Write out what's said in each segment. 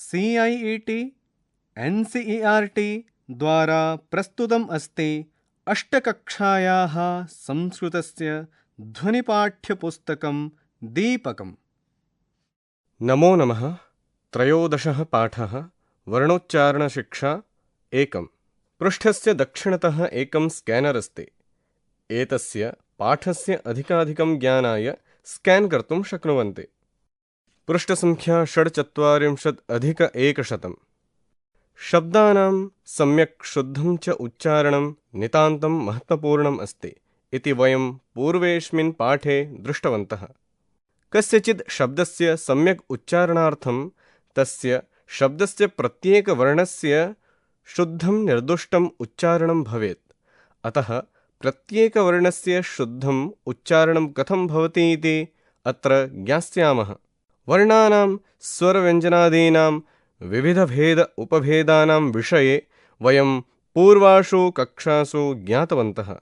CIET NCERT द्वारा प्रस्तुतम् अस्ति अष्टकक्षायाः संस्कृतस्य ध्वनिपाठ्यपुस्तकं दीपकम्। नमो नमः। त्रयोदशः पाठः वर्णोच्चारणशिक्षा 1। पृष्ठस्य दक्षिणतः एकं स्कैनर् अस्ति। एतस्य पाठस्य अधिकाधिकं ज्ञानाय स्कैन् कर्तुं शक्नुवन्ति। पृष्ठसङ्ख्या 46+100। शब्दानां सम्यक् शुद्धं च उच्चारणं नितान्तं महत्त्वपूर्णम् अस्ति इति वयं पूर्वेऽस्मिन् पाठे दृष्टवन्तः। कस्यचित् शब्दस्य सम्यक् उच्चारणार्थं तस्य शब्दस्य प्रत्येकवर्णस्य शुद्धं निर्दुष्टम् उच्चारणं भवेत्। अतः प्रत्येकवर्णस्य शुद्धम् उच्चारणं कथं भवति इति अत्र ज्ञास्यामः। वर्णानां स्वरव्यञ्जनादीनां विविधभेद उपभेदानां विषये वयं पूर्वासु कक्षासु ज्ञातवन्तः।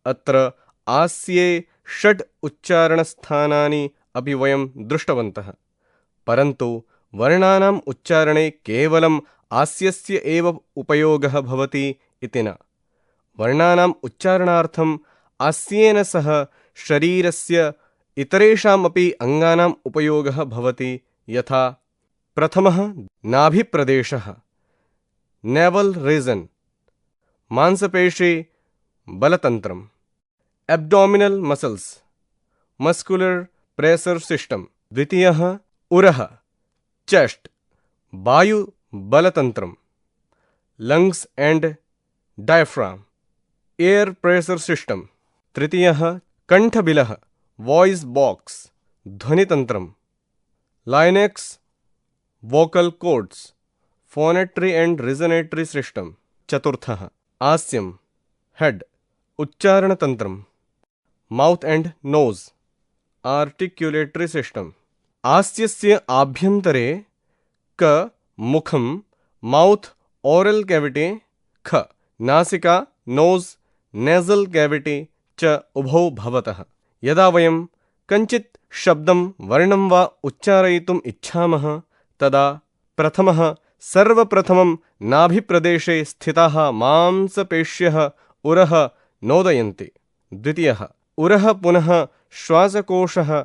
अत्र आस्ये 6 उच्चारणस्थानानि अपि वयं दृष्टवन्तः। परन्तु वर्णानाम् उच्चारणे केवलम् आस्यस्य एव उपयोगः भवति इति न। वर्णानाम् उच्चारणार्थम् आस्येन सह शरीरस्य इतरेषामपि अङ्गानाम् उपयोगः भवति। यथा प्रथमः नाभिप्रदेशः नेवल रीजन, मांसपेशी बलतन्त्रम्, abdominal muscles muscular pressure system. द्वितीयः उरः चेस्ट वायु बलतन्त्रम्, lungs and diaphragm air pressure system. तृतीयः कंठबिलः वॉइस बॉक्स ध्वनितंत्रम्, larynx vocal cords phonatory and resonatory system. चतुर्थः आस्यम् हेड उच्चारणतंत्रम्, mouth and nose articulatory system. आस्यस्य आभ्यन्तरे क मुखं माउथ ओरल कैविटी, ख नासिका नोज नेजल कैविटी च उभौ भवतः। यदा वयं कञ्चित् शब्दं वर्णं वा उच्चारयितुम् इच्छामः तदा प्रथमः सर्वप्रथमं नाभिप्रदेशे स्थिताः मांसपेश्यः उरः नोदयन्ति। द्वितीयः उरः पुनः श्वासकोशः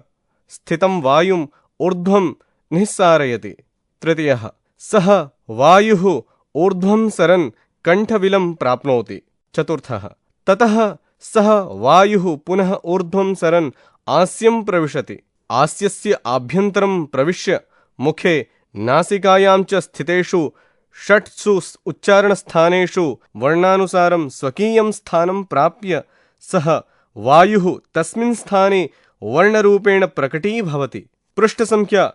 स्थितं वायुम् ऊर्ध्वं निस्सारयति। तृतीयः सः वायुः ऊर्ध्वं सरन् कण्ठबिलं प्राप्नोति। चतुर्थः ततः सः वायुः पुनः ऊर्ध्वं सरन् आस्यं प्रविशति। आस्यस्य आभ्यन्तरं प्रविश्य मुखे नासिकायां च स्थितेषु 6 उच्चारणस्थानेषु वर्णानुसारं स्वकीयं स्थानं प्राप्य सः वायुः तस्मिन् स्थाने वर्णरूपेण प्रकटीभवति। पृष्ठसङ्ख्या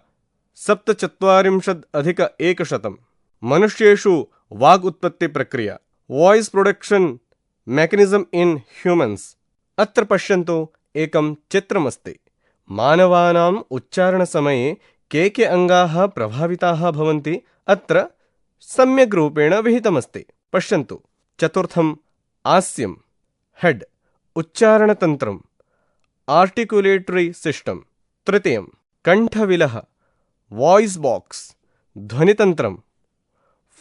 47+100। मनुष्येषु वाग् उत्पत्ति प्रक्रिया voice production mechanism in humans. अत्र पश्यन्तु एकं चित्रमस्ति। मानवानाम् उच्चारणसमये के अङ्गाः प्रभाविताः भवन्ति अत्र सम्यक् रूपेण विहितमस्ति। पश्यन्तु। चतुर्थम् आस्यम् हेड उच्चारणतन्त्रम् आर्टिकुलेटरी सिस्टम। तृतीयं कण्ठबिलः voice box ध्वनितन्त्रम्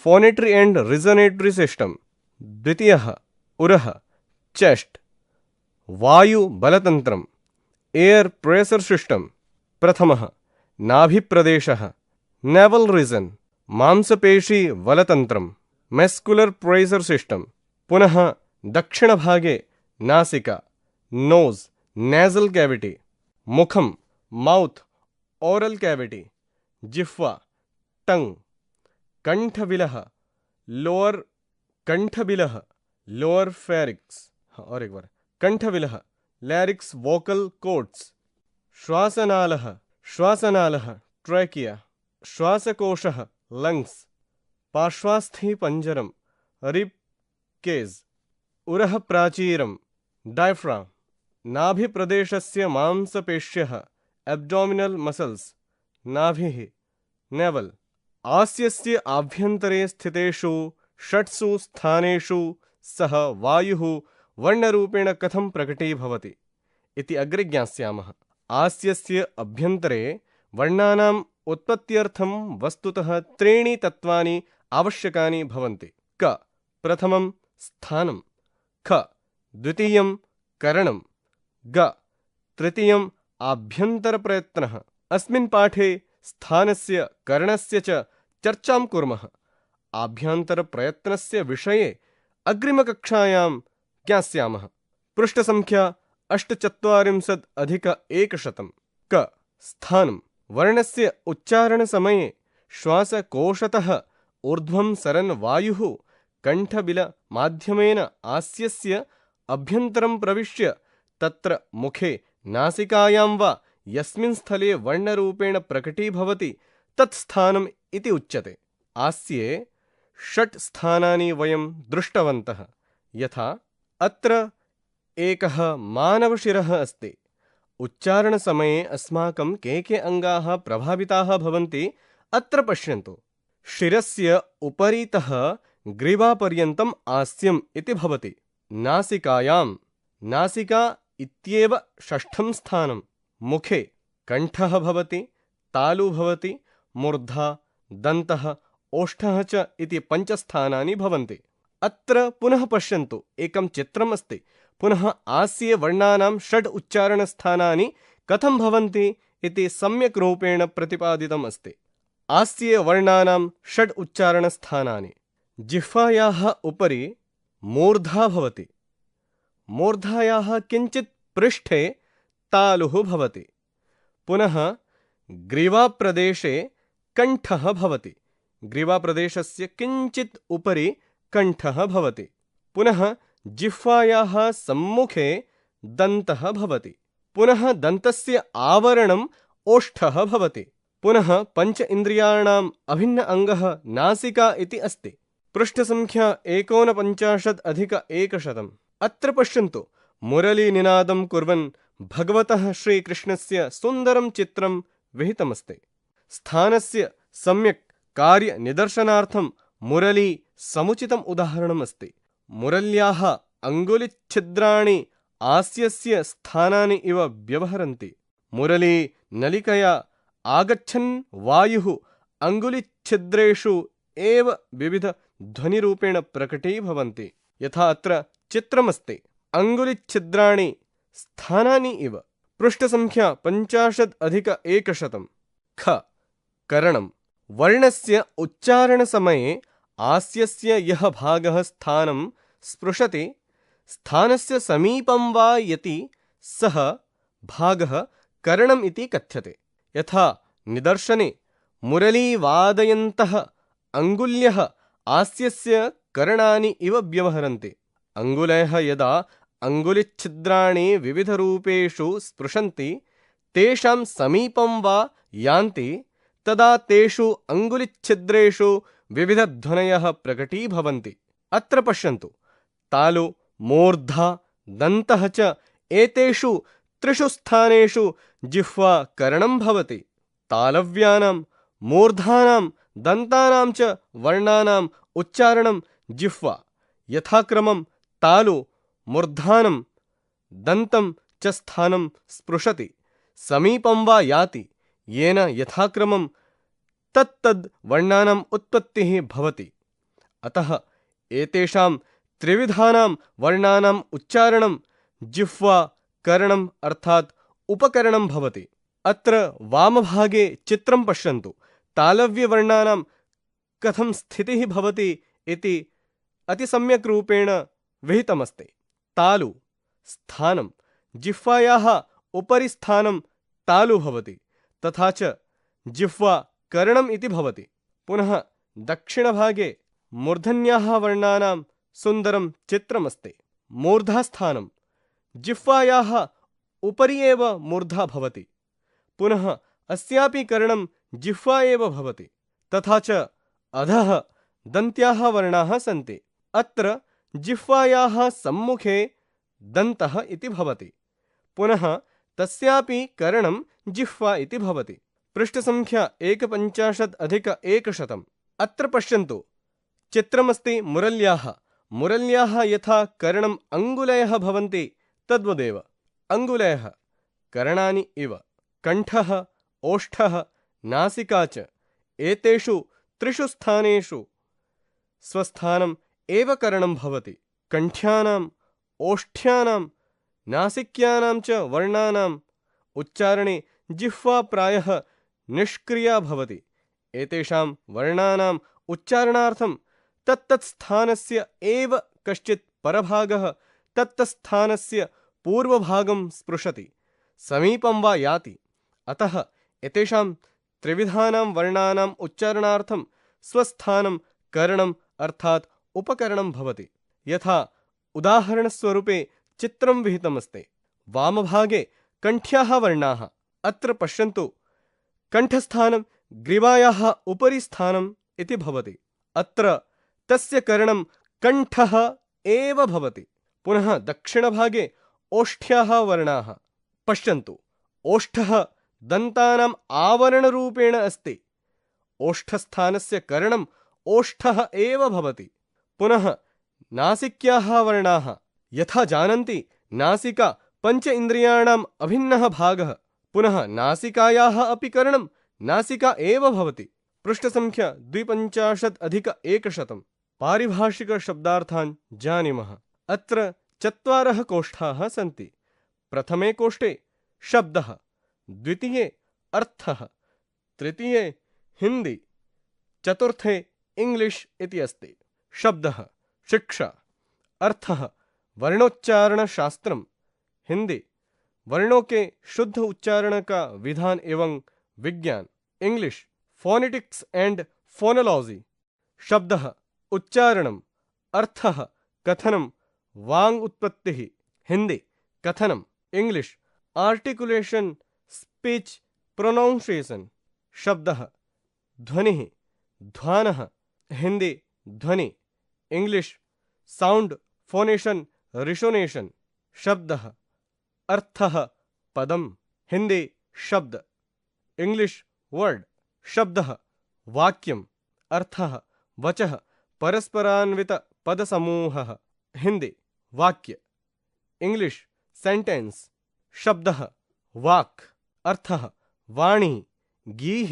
फोनेट्री and resonatory system. द्वितीयः उरः चेस्ट वायु बलतन्त्रम् एयर प्रेशर सिस्टम। प्रथमः नाभिप्रदेशः नेवल रीजन मांसपेशी बलतन्त्रम् मस्कुलर प्रेशर सिस्टम। पुनः दक्षिणभागे नासिका नोज नेजल कैविटी, मुखं माउथ ओरल कैविटी, जिह्वा टंग, कंठबिलः लोअर कंठबिलः लोअर फेरिक्स, और एक बार कंठबिलः लैरिक्स वोकल कोड्स, श्वासनालः ट्रैकिया, श्वासकोशः लंग्स, पार्श्वास्थि पंजरम रिब केज, उरः प्राचीरम डायफ्राम। नाभिप्रदेशस्य मांसपेश्यः एब्डोमिनल मसल्स नाभिः नेवल। आस्यस्य आभ्यन्तरे स्थितेषु 6 स्थानेषु सः वायुः वर्णरूपेण कथं प्रकटीभवति इति अग्रे ज्ञास्यामः। आस्यस्य अभ्यन्तरे वर्णानाम् उत्पत्त्यर्थं वस्तुतः त्रीणि तत्त्वानि आवश्यकानि भवन्ति। क प्रथमं स्थानं, ख द्वितीयं करणं, ग तृतीयम् आभ्यन्तरप्रयत्नः। अस्मिन् पाठे स्थानस्य करणस्य च चर्चां कुर्मः। आभ्यन्तरप्रयत्नस्य विषये अग्रिमकक्षायां ज्ञास्यामः। पृष्ठसङ्ख्या 48+100। क स्थानं वर्णस्य उच्चारणसमये श्वासकोशतः ऊर्ध्वं सरन् वायुः कण्ठबिलमाध्यमेन आस्यस्य अभ्यन्तरं प्रविश्य तत्र मुखे नासिकायां वा यस्मिन् स्थले वर्णरूपेण प्रकटीभवति तत् स्थानम् इति उच्यते। आस्ये 6 स्थानानि वयं दृष्टवन्तः। यथा अत्र एकः मानवशिरः अस्ति। उच्चारणसमये अस्माकं के अङ्गाः प्रभाविताः भवन्ति अत्र पश्यन्तु। शिरस्य उपरितः ग्रीवापर्यन्तम् आस्यम् इति भवति। नासिकायां नासिका इत्येव 6ठं स्थानं। मुखे कण्ठः भवति, तालु भवति, मूर्धा, दन्तः, ओष्ठः च इति 5 स्थानानि भवन्ति। अत्र पुनः पश्यन्तु, एकं चित्रम् अस्ति। पुनः आस्ये वर्णानां 6 उच्चारणस्थानानि कथं भवन्ति इति सम्यक् रूपेण प्रतिपादितम् अस्ति। आस्ये वर्णानां 6 उच्चारणस्थानानि। जिह्वायाः उपरि मूर्धा भवति। मूर्धायाः किञ्चित् पृष्ठे तालुः भवति। पुनः ग्रीवाप्रदेशे कण्ठः भवति। ग्रीवाप्रदेशस्य किञ्चित् उपरि कण्ठः भवति। पुनः जिह्वायाः सम्मुखे दन्तः भवति। पुनः दन्तस्य आवरणम् ओष्ठः भवति। पुनः 5 इन्द्रियाणाम् अभिन्न अङ्गः नासिका इति अस्ति। पृष्ठसङ्ख्या 49+100। अत्र पश्यन्तु, मुरलीनिनादं कुर्वन् भगवतः श्रीकृष्णस्य सुन्दरं चित्रं विहितमस्ति। स्थानस्य सम्यक् कार्यनिदर्शनार्थं मुरली समुचितम् उदाहरणम् अस्ति। मुरल्याः अङ्गुलिच्छिद्राणि आस्यस्य स्थानानि इव व्यवहरन्ति। मुरली नलिकया आगच्छन् वायुः अङ्गुलिच्छिद्रेषु एव विविधध्वनिरूपेण प्रकटीभवन्ति। यथा अत्र चित्रमस्ति, अङ्गुलिच्छिद्राणि स्थानानि इव। पृष्ठसङ्ख्या 50+100। ख करणं वर्णस्य उच्चारणसमये आस्यस्य यः भागः स्थानं स्पृशति, स्थानस्य समीपं वा यति सः भागः करणम् इति कथ्यते। यथा निदर्शने मुरलीवादयन्तः अङ्गुल्यः आस्यस्य करणानि इव व्यवहरन्ति। अङ्गुलयः यदा अङ्गुलिच्छिद्राणि विविधरूपेषु स्पृशन्ति, तेषां समीपं वा यान्ति, तदा तेषु अङ्गुलिच्छिद्रेषु विविधध्वनयः प्रकटीभवन्ति। अत्र पश्यन्तु, तालु, मूर्धा, दन्तः च एतेषु 3 स्थानेषु जिह्वा करणं भवति। तालव्यानां, मूर्धानां, दन्तानां च वर्णानाम् उच्चारणं जिह्वा यथाक्रमं तालु, मूर्धानं, दन्तं च स्थानं स्पृशति, समीपं वा याति, येन यथाक्रमं तत्तद् वर्णानाम् उत्पत्तिः भवति। अतः एतेषां त्रिविधानां वर्णानाम् उच्चारणं जिह्वा करणम् अर्थात् उपकरणं भवति। अत्र वामभागे चित्रं पश्यन्तु। तालव्यवर्णानां कथं स्थितिः भवति इति अतिसम्यक् रूपेण विहितमस्ति। तालु स्थानं, जिह्वायाः उपरि स्थानं तालु भवति, तथा च जिह्वा करणम् इति भवति। पुनः दक्षिणभागे मूर्धन्याः वर्णानां सुन्दरं चित्रमस्ति। मूर्धास्थानं, जिह्वायाः उपरि एव मूर्धा भवति। पुनः अस्यापि करणं जिह्वा एव भवति। तथा च अधः दन्त्याः वर्णाः सन्ति। अत्र जिह्वायाः सम्मुखे दन्तः इति भवति। पुनः तस्यापि करणं जिह्वा इति भवति। पृष्ठसङ्ख्या 51+100। अत्र पश्यन्तु, चित्रमस्ति मुरल्याः। मुरल्याः यथा करणम् अङ्गुलयः भवन्ति तद्वदेव अङ्गुलयः करणानि इव। कण्ठः, ओष्ठः, नासिका च एतेषु त्रिषु स्थानेषु स्वस्थानम् एव करणं भवति। कण्ठ्यानाम्, ओष्ठ्यानां, नासिक्यानां च वर्णानाम् उच्चारणे जिह्वा प्रायः निष्क्रिया भवति। एतेषां वर्णानाम् उच्चारणार्थं तत्तत्स्थानस्य एव कश्चित् परभागः तत्तत्स्थानस्य पूर्वभागं स्पृशति, समीपं वा याति। अतः एतेषां त्रिविधानां वर्णानाम् उच्चारणार्थं स्वस्थानं करणम् अर्थात् उपकरणं भवति। यथा उदाहरणस्वरूपे चित्रं विहितमस्ति। वामभागे कण्ठ्याः वर्णाः। अत्र पश्यन्तु, कण्ठस्थानं ग्रीवायाः उपरि स्थानम् इति भवति। अत्र तस्य करणं कण्ठः एव भवति। पुनः दक्षिणभागे ओष्ठ्याः वर्णाः। पश्यन्तु, ओष्ठः दन्तानाम् आवरणरूपेण अस्ति। ओष्ठस्थानस्य करणम् ओष्ठः एव भवति। पुनः नासिक्याः वर्णाः। यथा जानन्ति, नासिका पञ्च इन्द्रियाणाम् अभिन्नः भागः। पुनः नासिकायाः अपि करणं नासिका एव भवति। पृष्ठसङ्ख्या 250+100। पारिभाषिकशब्दार्थान् जानीमः। अत्र 4 कोष्ठाः सन्ति। प्रथमे कोष्ठे शब्दः, द्वितीये अर्थः, तृतीये हिन्दी, चतुर्थे इंग्लिश इति अस्ति। शब्दः शिक्षा, अर्थः वर्णोच्चारणशास्त्रम, हिंदी वर्णों के शुद्ध उच्चारण का विधान एवं विज्ञान, इंग्लिश फोनेटिक्स एंड फोनोलॉजी। शब्दः उच्चारणम, अर्थः कथनम, वांग उत्पत्तिः, हिंदी कथनम, इंग्लिश आर्टिकुलेशन, स्पीच, प्रोनाउंसिएशन। शब्दः ध्वनिः, ध्वानः, हिंदी ध्वनि, इंग्लिश साउंड, फोनेशन, रिसोनेशन। शब्दः अर्थः पदम, हिंदी शब्द, इंग्लिश वर्ड। शब्दः वाक्यम, अर्थः वचः परस्परान्वित पदसमूहः, हिंदी वाक्य, इंग्लिश सेंटेंस। शब्दः वाक्, अर्थः वाणी, गीः,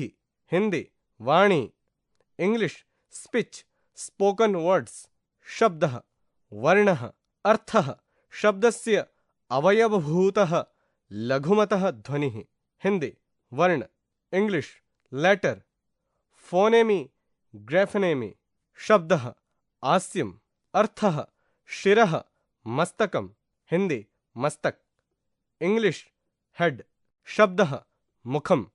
हिंदी वाणी, इंग्लिश स्पीच, स्पोकन वर्ड्स। शब्दः वर्णः, अर्थः शब्दस्य अवयवभूतः लघुमतः ध्वनिः, हिंदी वर्ण, इंग्लिश लेटर, फोनेमी, ग्रेफनेमी। शब्दः आस्यम्, अर्थः शिरः, मस्तकम्, हिंदी मस्तक, इंग्लिश हेड। शब्दः मुखम्,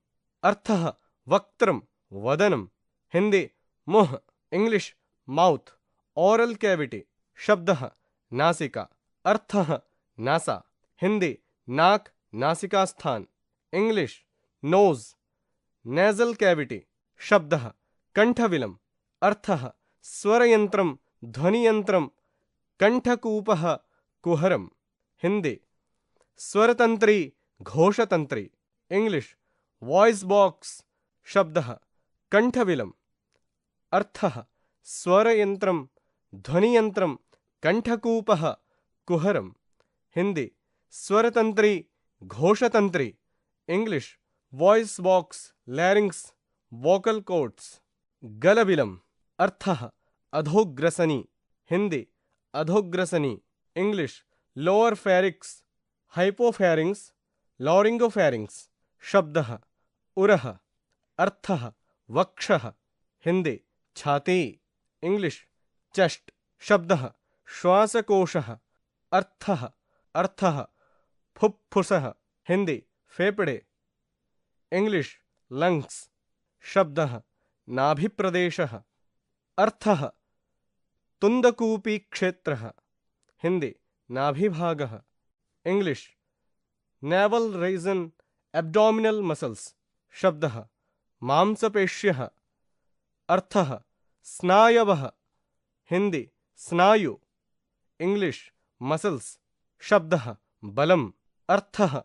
अर्थः वक्त्रम्, वदनम्, हिंदी मुह, इंग्लिश माउथ, ओरल कैविटी। शब्दः नासिका, अर्थः नासा, हिंदी नाक, नासिका स्थान, इंग्लिश नोज, नेजल कैविटी। शब्दः कंठविलम, अर्थः स्वरयंत्रम, ध्वनियंत्रम, कंठकूपः, कुहरम, हिंदी स्वरतंत्री, घोषतंत्री, इंग्लिश वॉइस बॉक्स। शब्दः कंठविलम, अर्थः स्वरयंत्रम, ध्वनियंत्रम, कंठकूपः, कुहरम, हिंदी स्वरतंत्री, घोषतंत्री, English voice box, larynx, vocal cords. गलबिलम, अर्थः अधोग्रसनी, हिंदी अधोग्रसनी, English lower pharynx, hypopharynx, laryngopharynx. शब्दः उरः, अर्थः वक्षः, हिंदी छाती, इंग्लिश चेस्ट। शब्दः श्वासकोशः, अर्थः फुफ्फुसः, हिंदी फेफड़े, इंग्लिश लंग्स। शब्दः नाभिप्रदेशः, अर्थः तुंदकूपी क्षेत्रः, हिंदी नाभिभागः, English navel region, abdominal muscles. शब्दः मांसपेश्यः, अर्थः स्नायवः, हिंदी स्नायु, इंग्लिश मसल्स। शब्दः बलम, अर्थः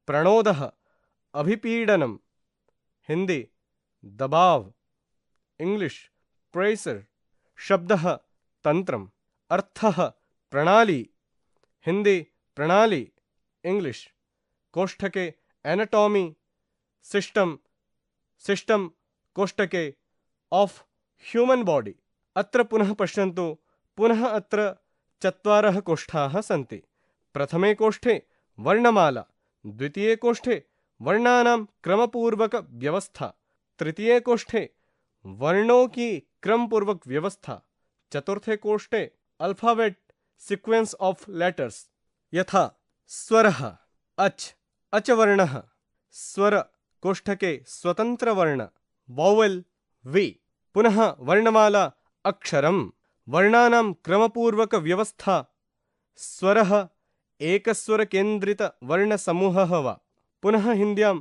प्रणोदः, अभिपीडनम, हिंदी दबाव, इंग्लिश प्रेशर। शब्दः तंत्रम, अर्थः प्रणाली, हिंदी प्रणाली, इंग्लिश कोष्ठके एनाटॉमी, सिस्टम, सिस्टम कोष्टके ऑफ ह्यूमन बॉडी। अत्र पुनः पश्यन्तु, पुनः अत्र चत्वारः कोष्ठाः सन्ति। प्रथमे कोष्ठे वर्णमाला, द्वितीये कोष्ठे वर्णानां क्रमपूर्वक व्यवस्था, तृतीये कोष्ठे वर्णों की क्रमपूर्वक व्यवस्था, चतुर्थे कोष्ठे अल्फाबेट सीक्वेंस ऑफ लेटर्स यथा स्वरः अच, अच वर्णः, स्वर कोष्ठके स्वतंत्र वर्ण वॉवेल वि, पुनः वर्णमाला अक्षरम, वर्णानां क्रमपूर्वक व्यवस्था, स्वरः एकस्वर केंद्रित वर्ण समूहः वा, पुनः हिंद्यां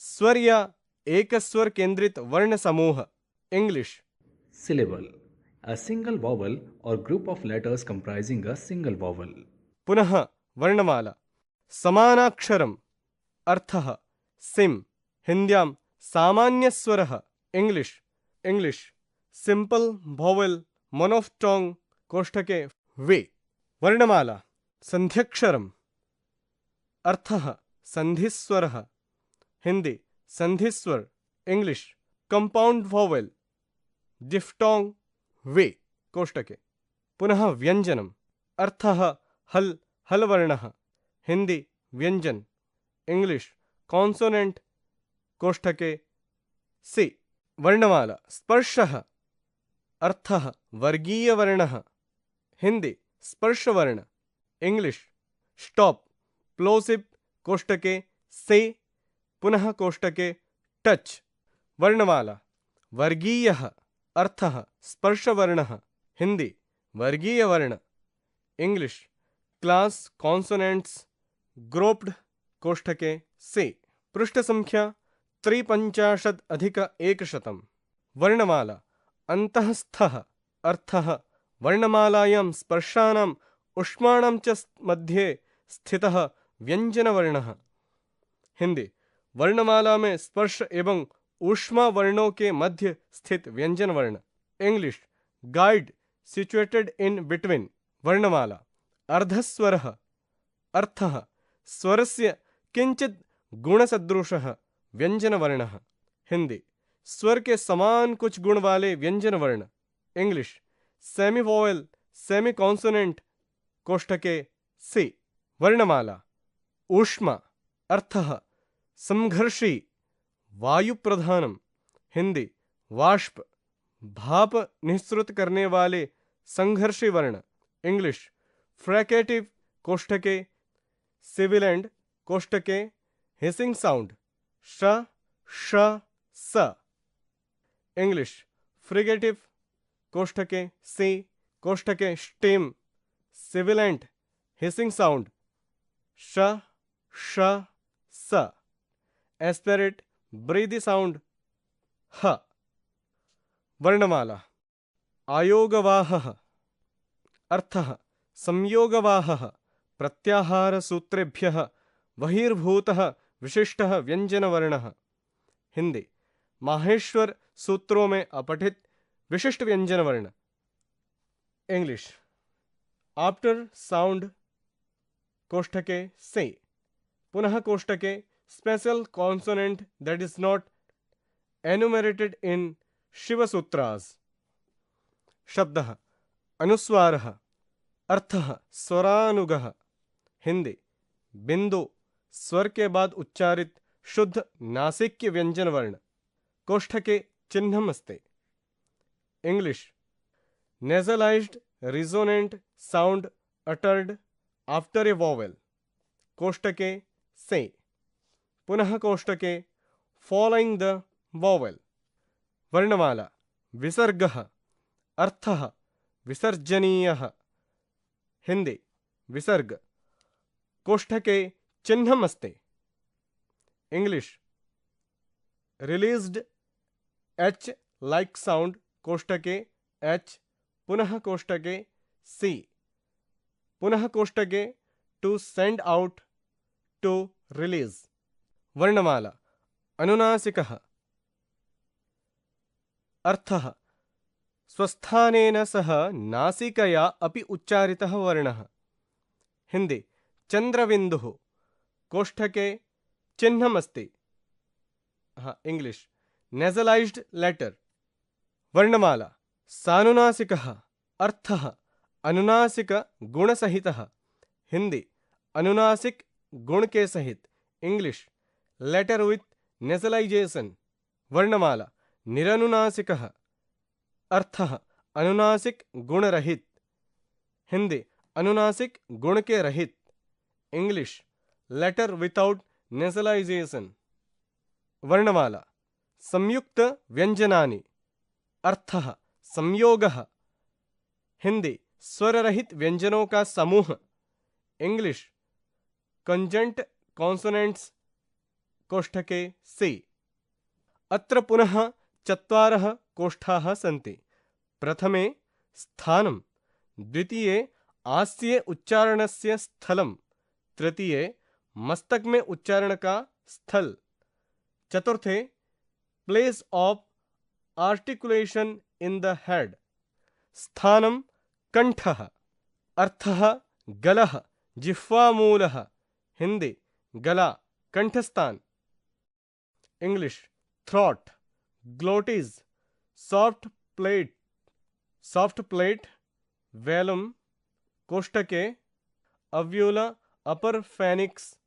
स्वर या एकस्वर केंद्रित वर्ण समूह। English Syllable. A single vowel or group of letters comprising a single vowel. पुनः वर्णमाला समानाक्षरम, अर्थः सिम, हिंद्यां सामान्य स्वरः। इंग्लिश सिंपल वॉवेल मोनोफ्टोंग कोष्ठके वे। वर्णमाला संध्यक्षरम, अर्थः संधिस्वरः, हिंदी संधिस्वर। English compound vowel diphthong V कोष्ठके। पुनः व्यंजनम, अर्थः हल, हल वर्णः, हिंदी व्यंजन। इंग्लिश कॉन्सोनेंट कोष्ठके सी। वर्णमाला स्पर्शः, अर्थः वर्गीय वर्णः, हिंदी स्पर्शवर्ण। इंग्लिश स्टॉप प्लोसिव कोष्ठके से, पुनः कोष्ठके टच। वर्णमाला वर्गीयः, अर्थः स्पर्शवर्णः, हिंदी वर्गीय वर्ण। इंग्लिश क्लास कॉन्सोनेंट्स ग्रोप्ड कोष्ठके से। पृष्ठ संख्या 53+100। वर्णमाला अंतःस्थः, अर्थः वर्णमालायां स्पर्शानां उष्माणां च मध्ये स्थितः व्यंजनवर्णः, हिंदी वर्णमाला में स्पर्श एवं ऊष्मा वर्णों के मध्य स्थित व्यंजन वर्ण। English guide situated in between. वर्णमाला अर्धस्वरः, अर्थः स्वरस्य किंचित गुणसदृशः व्यंजन वर्णः, हिंदी स्वर के समान कुछ गुण वाले व्यंजन वर्ण। English semi vowel semi consonant कोष्ठके सी। वर्णमाला ऊष्मा, अर्थः संघर्षी वायु प्रधानम, हिंदी वाष्प भाप निःसृत करने वाले संघर्षी वर्ण। इंग्लिश फ्रैकेटिव कोष्ठके सिविलेंट कोष्ठके हिसिंग साउंड श श स। इंग्लिश फ्रिगेटिव कोष्ठके सी, कोष्ठके स्टेम सिविलेंट हिसिंग साउंड श श स। एस्पेरेट ब्रीदी साउंड ह। वर्णमाला आयोगवाहः, अर्थः संयोगवाहः, प्रत्याहार सूत्रेभ्यः बहिर्भूतः विशिष्टः व्यंजनवर्णः, हिंदी माहेश्वर सूत्रों में अपठित विशिष्ट व्यंजनवर्ण। इंग्लिश आफ्टर साउंड कोष्ठके से, पुनः कोष्ठके special consonant that is not enumerated in Shivasutras. शब्दः अनुस्वारः, अर्थः स्वरानुगः, हिंदी बिंदु स्वर के बाद उच्चारित शुद्ध नासिक्य व्यंजन वर्ण। कोष्ठके चिह्नम् अस्ति। English nasalised resonant sound uttered after a vowel, कोष्ठके से, पुनः कोष्ठके फॉलोइंग द वॉवेल। वर्णमाला विसर्गः, अर्थः विसर्जनीयः, हिंदी विसर्ग। कोष्ठके चिह्नम् अस्ति। English released H like sound कोष्ठके एच, पुनः कोष्ठके सी, पुनः कोष्ठके to send out to release. वर्णमाला अनुनासिकः, अर्थः स्वस्थानेन सह नासिकया अपि उच्चारितः वर्णः, हिंदी चंद्रबिंदुः। कोष्ठके चिह्नम् अस्ति। English nasalised letter. वर्णमाला सानुनासिकः अर्थः अनुनासिक गुण सहितः। हिंदी अनुनासिक गुण के सहित। English letter with nasalisation. वर्णमाला निरनुनासिकः अर्थः अनुनासिक गुण रहित। हिंदी अनुनासिक गुण के रहित। English letter without nasalisation. वर्णमाला संयुक्त व्यंजनानि अर्थः संयोगः। हिंदी स्वर रहित व्यंजनों का समूह। इंग्लिश कंजंट कॉन्सोनेंट्स कोष्ठके सी। अत्र पुनः चत्वारः कोष्ठाः सन्ति। प्रथमे स्थानं, द्वितीये आस्ये उच्चारणस्य स्थलं, तृतीये मस्तक में उच्चारण का स्थल, चतुर्थे place of articulation in the head. स्थानं कंठः अर्थः गलः जिह्वामूलः। हिंदी गला कंठस्थान। English throat glottis soft palate velum कोष्ठके अव्यूला अपर फेनिक्स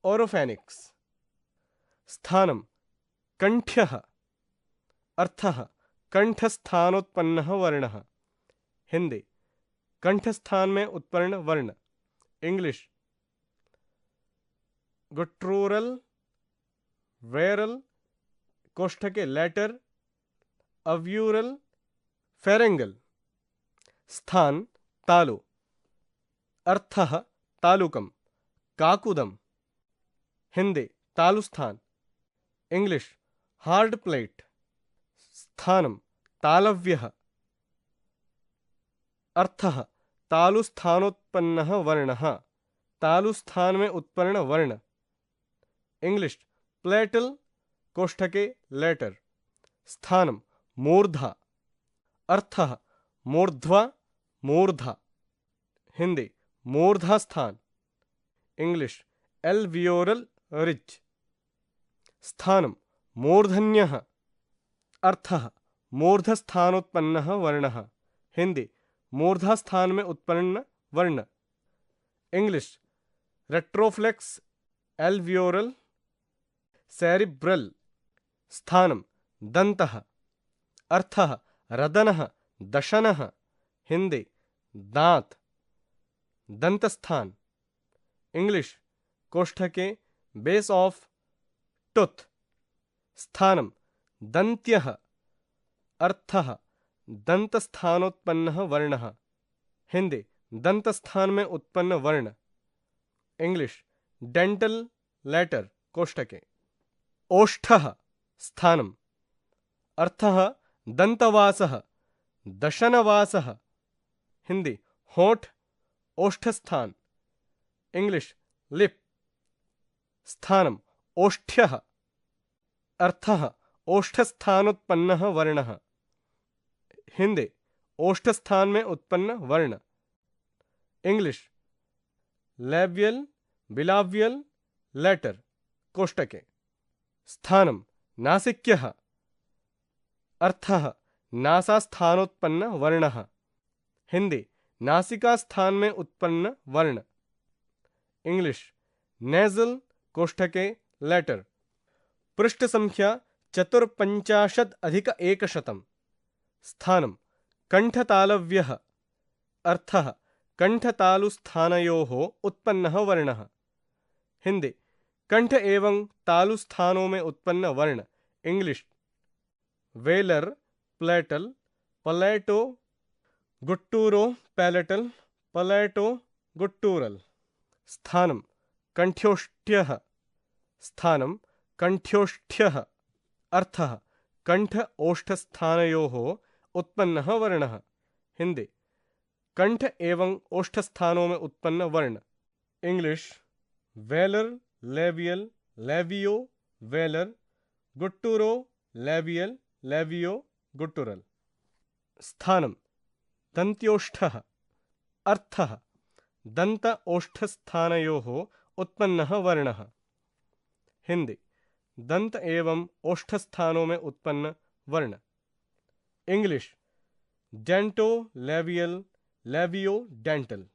ओरोफेनिक्स। स्थानं कंठ्यः अर्थः कंठस्थानोत्पन्नः वर्णः। हिंदी कंठस्थान में उत्पन्न वर्ण। इंग्लिश गुट्रूरल वेरल कोष्ठके लेटर अव्यूरल फेरेंगल। स्थान तालु अर्थः तालुकम काकुदम। हिंदी तालुस्थान। English hard palate. स्थानं तालव्यः अर्थः तालुस्थानोत्पन्नः वर्णः। तालुस्थान में उत्पन्न वर्ण। इंग्लिश प्लेटल कोष्ठके लेटर। स्थानं मूर्धा अर्थः मूर्ध्वा मूर्धा। हिंदी मूर्धा स्थान। English alveolar ridge. स्थानं मूर्धन्यः अर्थः मूर्धस्थानोत्पन्नः वर्णः। हिंदी मूर्धास्थान में उत्पन्न वर्ण। English retroflex alveolar cerebral. स्थानं दन्तः अर्थः रदनः दशनः। हिंदी दांत दंतस्थान। इंग्लिश कोष्ठके बेस ऑफ टुथ। स्थानं दन्त्यः अर्थः दंतस्थानोत्पन्नः वर्णः। हिंदी दंतस्थान में उत्पन्न वर्ण। इंग्लिश डेंटल लेटर कोष्ठके। ओष्ठः स्थानम् अर्थः दंतवासः दशनवासः। हिंदी होठ ओष्ठस्थान। English lip. स्थानम् ओष्ठ्यः अर्थः ओष्ठस्थानोत्पन्नः वर्णः। हिंदी ओष्ठस्थान में उत्पन्न वर्ण। इंग्लिश लैबियल बिलावियल लेटर कोष्ठके। स्थानं नासिक्यः अर्थः नासास्थानोत्पन्न वर्णः। हिंदी नासिकास्थान में उत्पन्न वर्ण। इंग्लिश नेजल कोष्ठके लेटर। पृष्ठ संख्या 54+100। स्थानं कंठतालव्यः अर्थः कंठतालुस्थानयोः उत्पन्नः वर्णः। हिंदी कंठ एवं तालुस्थानों में उत्पन्न वर्ण। English velar palatal palato gutturo palatal palato guttural. स्थानं कंठ्योष्ठ्यः स्थानं कंठ्योष्ठ्यः अर्थः कंठ ओष्ठस्थानयोः उत्पन्नः वर्णः। हिंदी कंठ एवं ओष्ठस्थानों में उत्पन्न वर्ण। English velar labial labio velar gutturo labial labio guttural. स्थानं दन्त्योष्ठः अर्थः दंत ओष्ठस्थानयोः उत्पन्नः वर्णः। हिंदी दंत एवं ओष्ठ स्थानों में उत्पन्न वर्ण। इंग्लिश डेंटो लेवियल लेवियो डेंटल।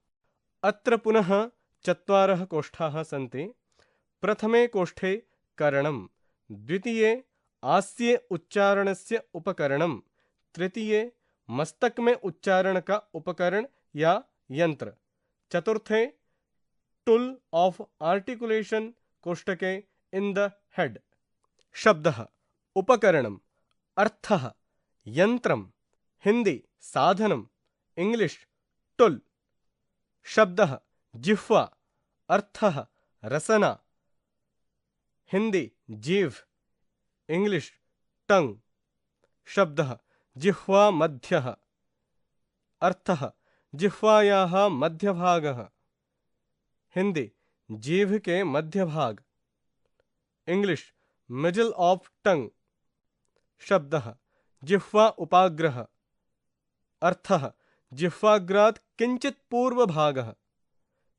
अत्र पुनः चत्वारः कोष्ठाः सन्ति। प्रथमे कोष्ठे करणं, द्वितीये आस्ये उच्चारणस्य उपकरणं, तृतीये मस्तक में उच्चारण का उपकरण या यंत्र, चतुर्थे टूल ऑफ आर्टिकुलेशन कोष्ठके इन द हेड। शब्दः उपकरणम्, अर्थः यंत्रम्, हिंदी साधनम्, इंग्लिश टूल। शब्दः जिह्वा, अर्थः रसना, हिंदी जीव, इंग्लिश टंग। शब्दः जिह्वा मध्यः, अर्थः जिह्वायाः मध्यभागः, हिंदी जीभ के मध्यभाग, इंग्लिश मिडल ऑफ टंग। शब्दः जिह्वा उपाग्रह, अर्थः जिह्वाग्रात किंचित पूर्व भागः,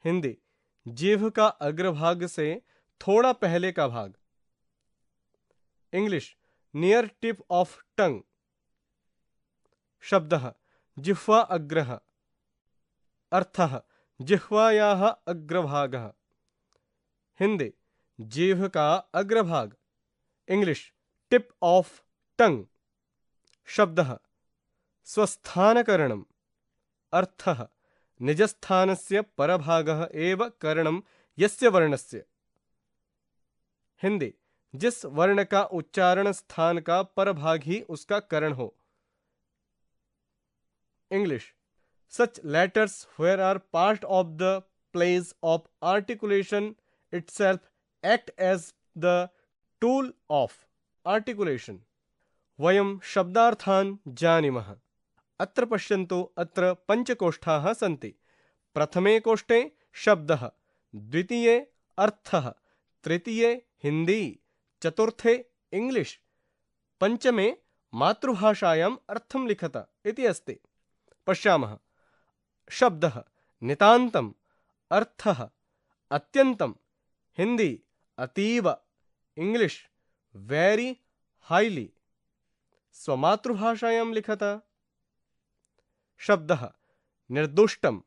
हिंदी जीभ का अग्रभाग से थोड़ा पहले का भाग, English near tip of tongue. शब्दः जिह्वा अग्रह, अर्थः जिह्वायाः अग्रभागः, हिंदी जीभ का अग्रभाग, इंग्लिश टिप ऑफ टंग। शब्दः स्वस्थानकरणम्, अर्थः निजस्थानस्य परभागः एव करणं यस्य वर्णस्य, हिंदी जिस वर्ण का उच्चारण स्थान का परभाग ही उसका करण हो, English such letters where are part of the place of articulation itself act as the tool of articulation। वयं शब्दार्थान् जानीमः। अत्र पश्यन्तु, अत्र पञ्चकोष्ठाः सन्ति। प्रथमे कोष्ठे शब्दः, द्वितीये अर्थः, तृतीये हिंदी, चतुर्थे इंग्लिश, पंचमे मातृभाषायाम् अर्थं लिखत इति अस्ति। पश्यामः। शब्दः नितान्तम्, अर्थः अत्यन्तम्, हिंदी अतीव, इंग्लिश वेरी हाईली, स्वमातृभाषायां लिखत। शब्दः निर्दुष्टम्,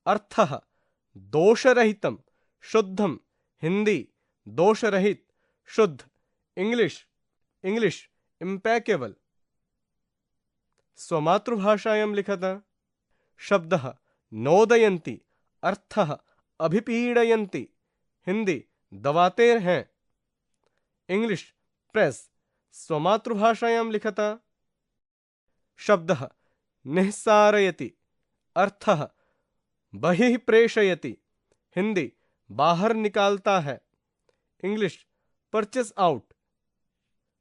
अर्थः दोषरहितं, शुद्धं, हिंदी दोषरहित, शुद्ध, इंग्लिश इम्पेकेबल, स्वमातृभाषायां लिखत। शब्दः नोदयन्ति, अर्थः अभिपीडयन्ति, हिंदी दबाते हैं, इंग्लिश प्रेस, स्वमातृभाषायां लिखत। शब्दः निःसारयति, अर्थः बहिः प्रेषयति, हिंदी बाहर निकालता है, इंग्लिश परचेस आउट,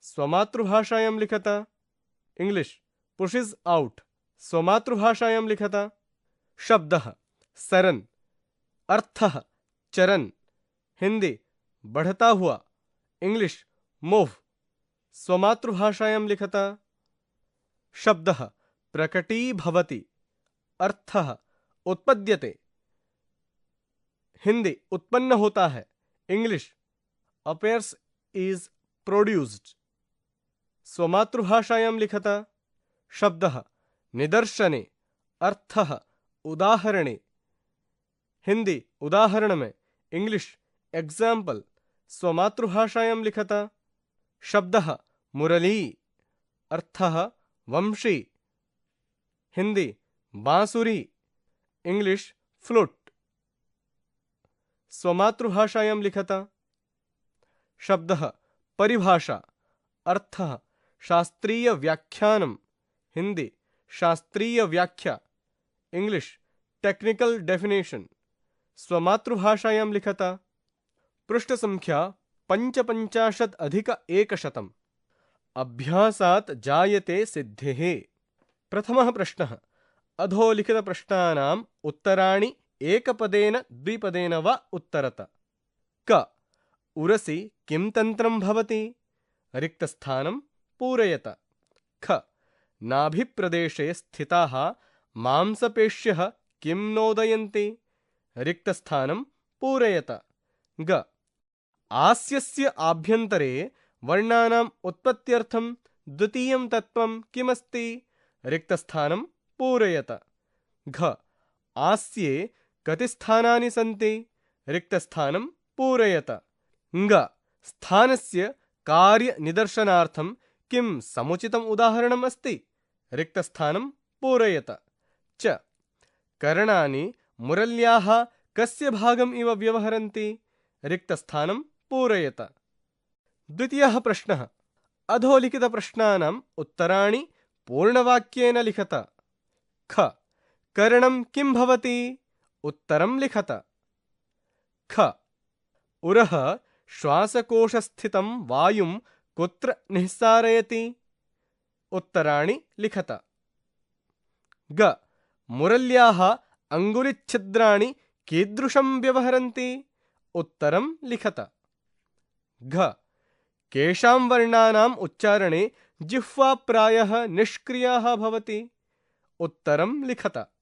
स्वमातृभाषायां लिखत। इंग्लिश पुशेस आउट, स्वमातृभाषायां लिखत। शब्दः सरन, अर्थः चरण, हिंदी बढ़ता हुआ, इंग्लिश मूव, स्वमातृभाषायां लिखत। शब्दः प्रकटीभवति, अर्थः उत्पद्यते, हिंदी उत्पन्न होता है, इंग्लिश अपीयर्स इज प्रोड्यूस्ड, स्वमातृभाषायां लिखत। शब्दः निदर्शने, अर्थः उदाहरणे, हिंदी उदाहरण में, इंग्लिश एग्जाम्पल, स्वमातृभाषायां लिखत। शब्दः मुरली, अर्थः वंशी, हिंदी बांसुरी, इंग्लिश फ्लूट, स्वमातृभाषायां लिखत। शब्दः परिभाषा, अर्थः शास्त्रीय व्याख्यानम्, हिंदी शास्त्रीय व्याख्या, इंग्लिश टेक्निकल डेफिनेशन, स्वमातृभाषायां लिखत। पृष्ठ संख्या 55+100। अभ्यासात् जायते सिद्धिः। प्रथमः प्रश्नः। अधोलिखितप्रश्नानाम् उत्तराणि एकपदेन द्विपदेन वा उत्तरत। क उरसि किं तन्त्रं भवति? रिक्तस्थानं पूरयत। ख नाभिप्रदेशे स्थिताः मांसपेश्यः किं नोदयन्ति? रिक्तस्थानं पूरयत। ग आस्यस्य आभ्यन्तरे वर्णानाम् उत्पत्त्यर्थं द्वितीयं तत्त्वं किमस्ति? रिक्तस्थानं पूरयत। घ आस्ये कति स्थानानि सन्ति? रिक्तस्थानं पूरयत। ङ स्थानस्य कार्यनिदर्शनार्थं किं समुचितम् उदाहरणम् अस्ति? रिक्तस्थानं पूरयत। च कर्णानि मुरल्याः कस्य भागम् इव व्यवहरन्ति? रिक्तस्थानं पूरयत। द्वितीयः प्रश्नः। अधोलिखितप्रश्नानाम् उत्तराणि पूर्णवाक्येन लिखत। ख कर्णं किं भवति? उत्तरं लिखत। ख उरः श्वासकोशस्थितं वायुं कुत्र निःसारयति? उत्तराणि लिखत। ग मुरल्याः अङ्गुलिच्छिद्राणि कीदृशं व्यवहरन्ति? उत्तरं लिखत। घ केषां वर्णानाम् उच्चारणे जिह्वा प्रायः निष्क्रियाः भवति? उत्तरं लिखत।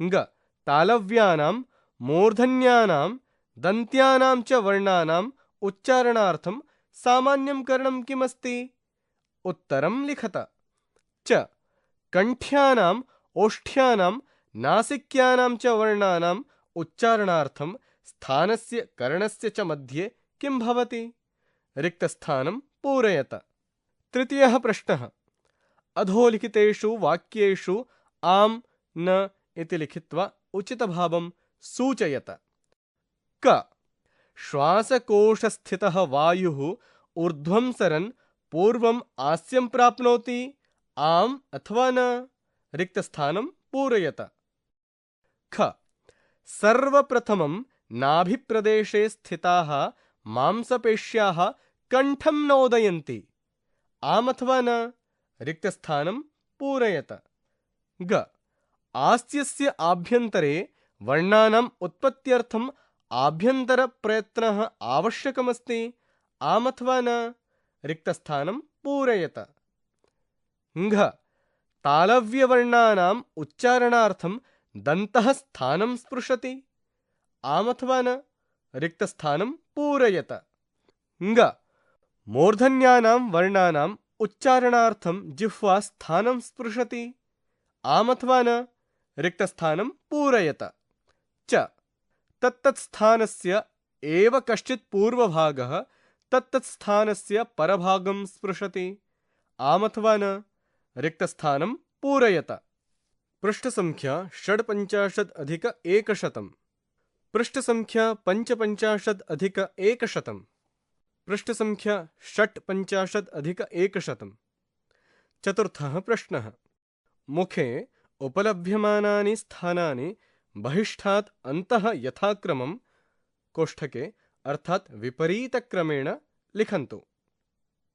ङ तालव्यानां मूर्धन्यानां दन्त्यानां च वर्णानाम् उच्चारणार्थं सामान्यं कर्णं किमस्ति? उत्तरं लिखत। च कण्ठ्यानाम् ओष्ठ्यानां नासिक्यानां च वर्णानाम् उच्चारणार्थं स्थानस्य कर्णस्य च मध्ये किं भवति? रिक्तस्थानं पूरयत। तृतीयः प्रश्नः। अधोलिखितेषु वाक्येषु आम् न इति लिखित्वा उचितभावं सूचयत। क श्वासकोशस्थितः वायुः ऊर्ध्वं सरन् पूर्वम् आस्यं प्राप्नोति? आम् अथवा न? रिक्तस्थानं पूरयत। ख सर्वप्रथमं नाभिप्रदेशे स्थिताः मांसपेश्याः कण्ठं नोदयन्ति? आम् अथवा न? रिक्तस्थानं पूरयत। ग आस्यस्य आभ्यन्तरे वर्णानाम् उत्पत्त्यर्थम् आभ्यन्तरप्रयत्नः आवश्यकमस्ति? आम् अथवा न? रिक्तस्थानं पूरयत। घ तालव्यवर्णानाम् उच्चारणार्थं दन्तः स्थानं स्पृशति? आम् अथवा न? रिक्तस्थानं पूरयत। ङ मूर्धन्यानां वर्णानाम् उच्चारणार्थं जिह्वा स्थानं स्पृशति? आम् अथवा न? रिक्तस्थानं पूरयत। च तत्तत्स्थानस्य एव कश्चित् पूर्वभागः तत्तत्स्थानस्य परभागं स्पृशति? आम् अथवा न? रिक्तस्थानं पूरयत। पृष्ठसङ्ख्या 56+100। पृष्ठसङ्ख्या 55+100। पृष्ठसङ्ख्या 56+100। चतुर्थः प्रश्नः। मुखे उपलभ्यमानानि स्थानानि बहिष्ठात् अन्तः यथाक्रमं कोष्ठके अर्थात् विपरीतक्रमेण लिखन्तु।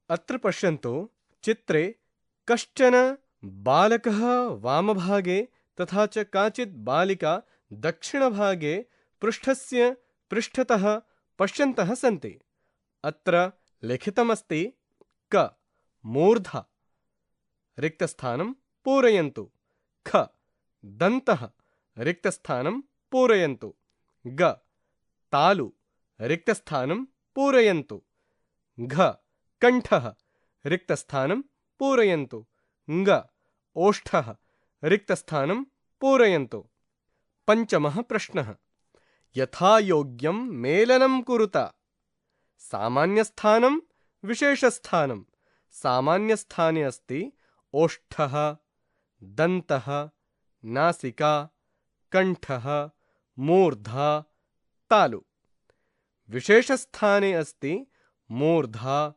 अत्र पश्यन्तु, चित्रे कश्चन बालकः वामभागे तथा च काचित् बालिका दक्षिणभागे पृष्ठस्य पृष्ठतः पश्यन्तः सन्ति। अत्र लिखितमस्ति क मूर्धा। रिक्तस्थानं पूरयन्तु। ख दन्तः। रिक्तस्थानं पूरयन्तु। ग तालु। रिक्तस्थानं पूरयन्तु। घ कण्ठः। रिक्तस्थानं पूरयन्तु। ङ ओष्ठः। रिक्तस्थानं पूरयन्तु। पञ्चमः प्रश्नः। यथायोग्यं मेलनं कुरुत। सामान्यस्थानं विशेषस्थानं। सामान्यस्थाने अस्ति ओष्ठः, दन्तः, नासिका, कण्ठः, मूर्धा, तालु। विशेषस्थाने अस्ति मूर्धा,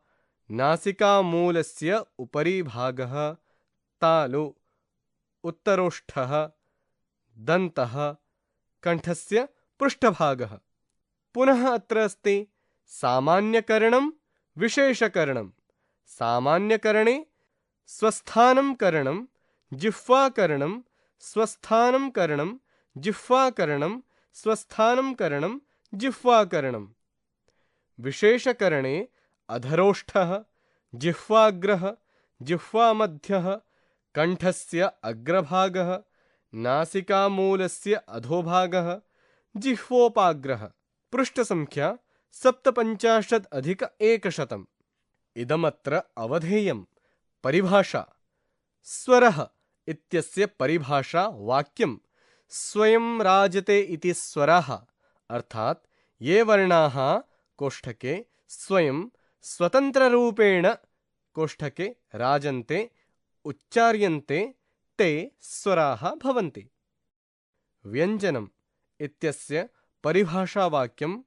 नासिकामूलस्य उपरि भागः, तालु, उत्तरोष्ठः, दन्तः, कण्ठस्य पृष्ठभागः। पुनः अत्र अस्ति सामान्यकरणं विशेषकरणं। सामान्यकरणे स्वस्थानं करणं, जिह्वाकरणं, स्वस्थानं करणं, जिह्वाकरणं, स्वस्थानं करणं, जिह्वाकरणं। विशेषकरणे अधरोष्ठः, जिह्वाग्रः, जिह्वामध्यः, कण्ठस्य अग्रभागः, नासिकामूलस्य अधोभागः, जिह्वोपाग्रः। पृष्ठसङ्ख्या 57+100। इदमत्र अवधेयं परिभाषा। स्वरः इत्यस्य परिभाषा वाक्यं स्वयं राजते इति स्वराः, अर्थात् ये वर्णाः कोष्ठके स्वयं स्वतन्त्ररूपेण कोष्ठके राजन्ते उच्चार्यन्ते ते स्वराः भवन्ति। व्यञ्जनम् इत्यस्य परिभाषावाक्यम्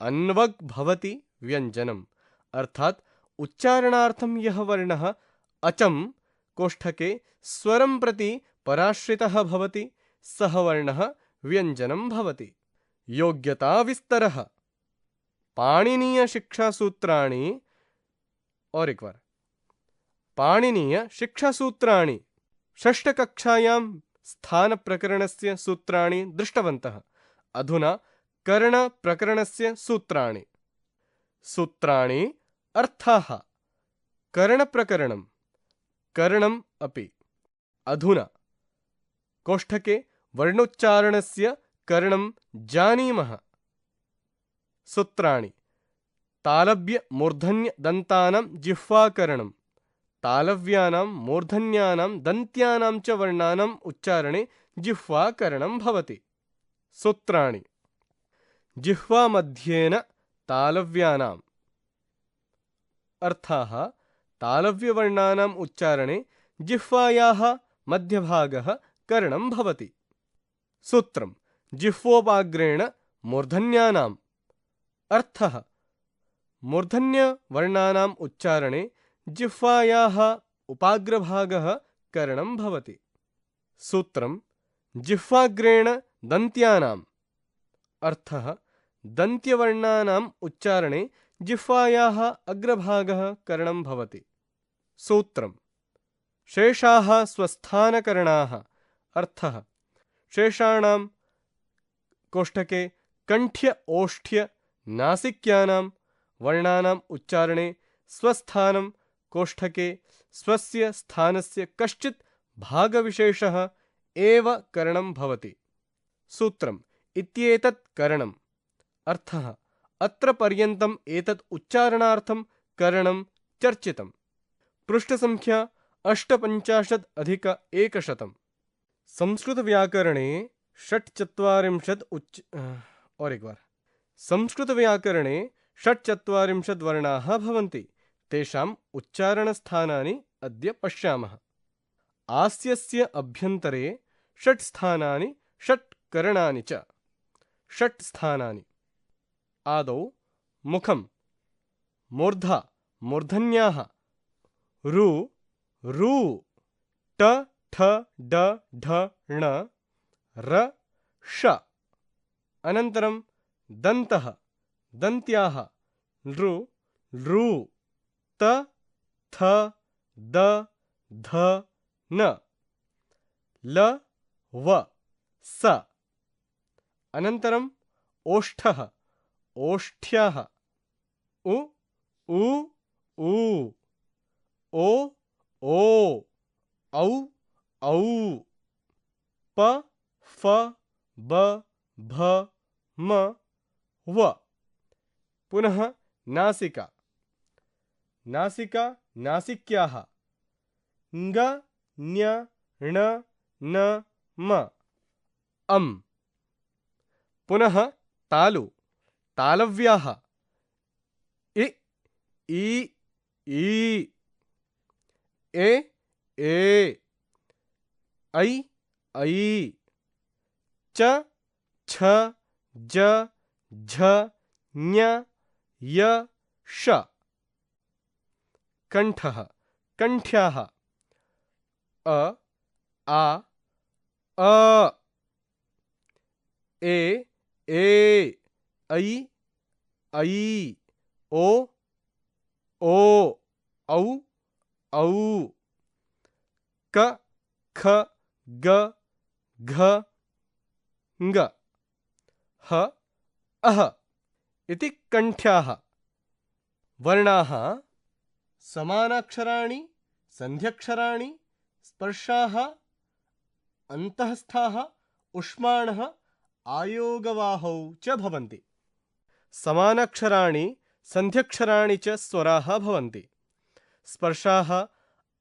अन्वग् भवति व्यञ्जनम्, अर्थात् उच्चारणार्थं यः वर्णः अचं कोष्ठके स्वरं प्रति पराश्रितः भवति सः वर्णः व्यञ्जनं भवति। योग्यताविस्तरः पाणिनीयशिक्षासूत्राणि और एक बार पाणिनीयशिक्षासूत्राणि षष्ठकक्षायां स्थानप्रकरणस्य सूत्राणि दृष्टवन्तः। अधुना करणप्रकरणस्य सूत्राणि। सूत्राणि अर्थाः करणप्रकरणं करणम् अपि। अधुना कोष्ठके वर्णोच्चारणस्य करणं जानीमः। सूत्राणि तालव्य मूर्धन्य दन्तानां जिह्वाकरणं, तालव्यानां मूर्धन्यानां दन्त्यानां च वर्णानाम् उच्चारणे जिह्वाकरणं भवति। सूत्राणि जिह्वामध्येन तालव्यानाम् अर्थाः तालव्यवर्णानाम् उच्चारणे जिह्वायाः मध्यभागः करणं भवति। सूत्रं जिह्वोपाग्रेण मूर्धन्यानाम् अर्थः मूर्धन्यवर्णानाम् उच्चारणे जिह्वायाः उपाग्रभागः करणं भवति। सूत्रं जिह्वाग्रेण दन्त्यानाम् अर्थः दन्त्यवर्णानाम् उच्चारणे जिह्वायाः अग्रभागः करणं भवति। सूत्रं शेषाः स्वस्थानकरणाः अर्थः शेषाणां कोष्ठके कण्ठ्य ओष्ठ्य नासिक्यानां वर्णानाम् उच्चारणे स्वस्थानं कोष्ठके स्वस्य स्थानस्य कश्चित् भागविशेषः एव करणं भवति। सूत्रम् इत्येतत् करणम् अर्थः अत्र पर्यन्तम् एतत् उच्चारणार्थं करणं चर्चितम्। पृष्ठसङ्ख्या 48+100। संस्कृतव्याकरणे संस्कृतव्याकरणे 46 वर्णाः भवन्ति। तेषाम् उच्चारणस्थानानि अद्य पश्यामः। आस्यस्य अभ्यन्तरे 6 स्थानानि 6 करणानि च। 6 स्थानानि आदौ मुखं मूर्धा मूर्धन्याः रु रू ट ठ ड ढ ण र ष। अनन्तरं दन्तः दन्त्याः लृ लृ त थ द ध न ल व स। अनन्तरम् ओष्ठः ओष्ठ्याः उ ऊ ऊ ओ ओ औ औ प फ ब भ म व। पुनः नासिका नासिका नासिक्याः ङ ञ ण न म अम्। पुनः तालु तालव्याः इ ई ई ए ए ऐ ऐ च छ ज झ ञ य श। कण्ठः कण्ठ्याः अ आ अ ए ए ऐ ऐ ओ ओ औ औ क ख ग घ ङ ह अह इति कण्ठ्याः। वर्णाः समानाक्षराणि सन्ध्यक्षराणि स्पर्शाः अन्तःस्थाः उष्माणः आयोगवाहौ च भवन्ति। समानाक्षराणि सन्ध्यक्षराणि च स्वराः भवन्ति। स्पर्शाः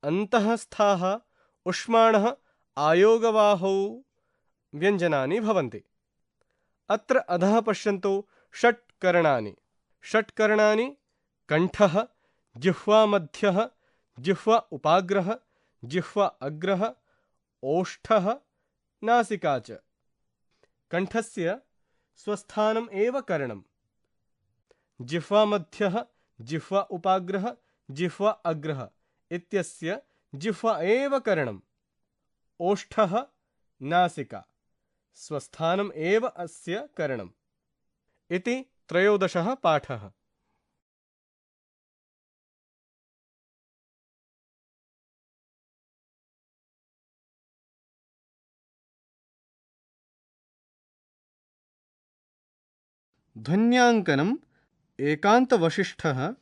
अन्तःस्थाः उष्माणः आयोगवाहौ व्यञ्जनानि भवन्ति। अत्र अधः पश्यन्तु षट् कर्णानि। षट् कर्णानि कण्ठः, जिह्वामध्यः, जिह्वा उपाग्रः, जिह्वा अग्रः, ओष्ठः, नासिका च। कण्ठस्य स्वस्थानम् एव कर्णम्। जिह्वामध्यः, जिह्वा उपाग्रः, जिह्वा अग्रः इत्यस्य जिह्वा एव कर्णम्। ओष्ठः, नासिका स्वस्थानम् एव अस्य कर्णम्। इति 13 पाठः। ध्वन्याङ्कनम् एकान्तवशिष्ठः